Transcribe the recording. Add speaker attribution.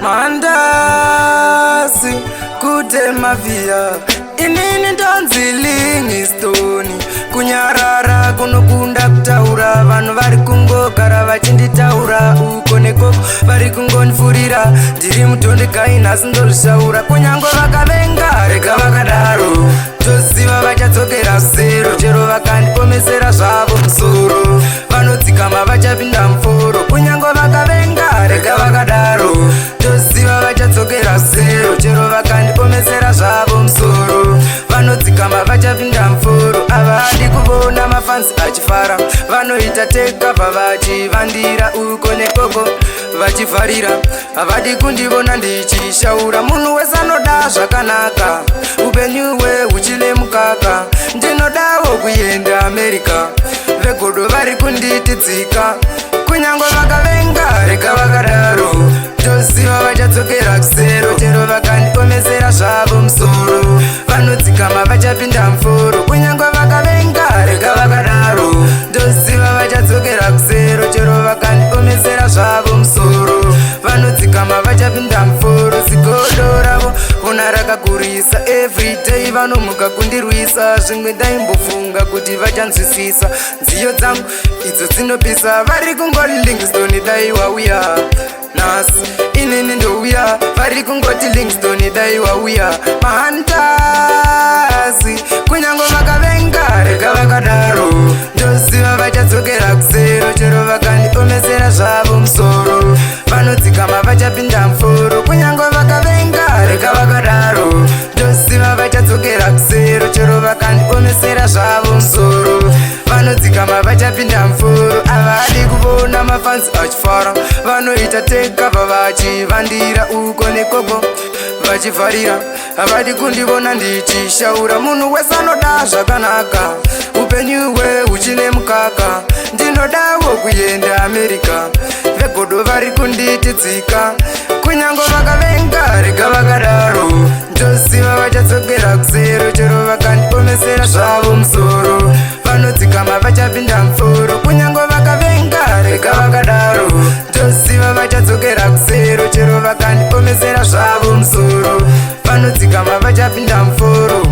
Speaker 1: Mandasi kutema via inini ndonzi Livingstone kunyarara kunokunda kutaura vanhu vari kungogara vachinditaura uko nekoko vari kungonifurira ndiri mutondekei nhasi ndozvishaura kunyange vakavenga rega vakadaro toziva vachadzokera zero chero vakandipomesera zvavo musoro vanodzikama vachapinda muforo kunyange vakavenga rega vakadaro toziva vachadzokera zero chero vakandipomesera zvavo musoro vanodzikama vachapinda muforo havadi kuvona mafansi achifara vanoita tekabva vachivandira uko nekoko vachivharira havadi kundivona ndichishaura munhu wese anoda zvakanaka upenyuwe huchine mukaka ndinodawo kuenda America vegodo vari kunditidzika kunyange vakavenga rega vakadaro toziva vachadzokera kusero chero vakandipomesera zvavo musoro vanodzikama vachapinda muforo kunyange vakavenga rega vakadaro toziva vachadzokera kusero chero vakandipomesera zvavo musoro vanodzikama vachapinda muforo zigodo ravo ona rakakurisa everyday vanomuka kundirwisa zvimwe ndaimbofunga kuti vachanzwisisa nziyo dzangu idzo dzinopisa vari kungoti Livingstone dai wauya nhasi inini ndouya vari kungoti Livingstone dai wauya mahandasi kunyange vakavenga rega vakadaro ndoziva vachadzokera kusero chero vakandipomesera zvavo musoro vanodzikama vachapinda muforo kunyange vakavenga rega vakadaro ndoziva vachadzokera kusero chero vakandipomesera zvavo musoro vanodzikama vachapinda muforo havadi kuvona mafansi achifara vanoita tekabva vachivandira uko nekoko vachivharira havadi kundivona ndichishaura munhu wese anoda zvakanaka upenyuwe huchine mukaka ndinodawo kuenda America vegodo vari kunditidzika kunyange vakavenga rega vakadaro ndoziva vachadzokera kusero chero vakandipomesera zvavo musoro vanodzikama vachapinda muforo kunyange vakavenga rega vakadaro ndoziva vachadzokera kusero chero vakandipomesera zvavo musoro vanodzikama vachapinda muforo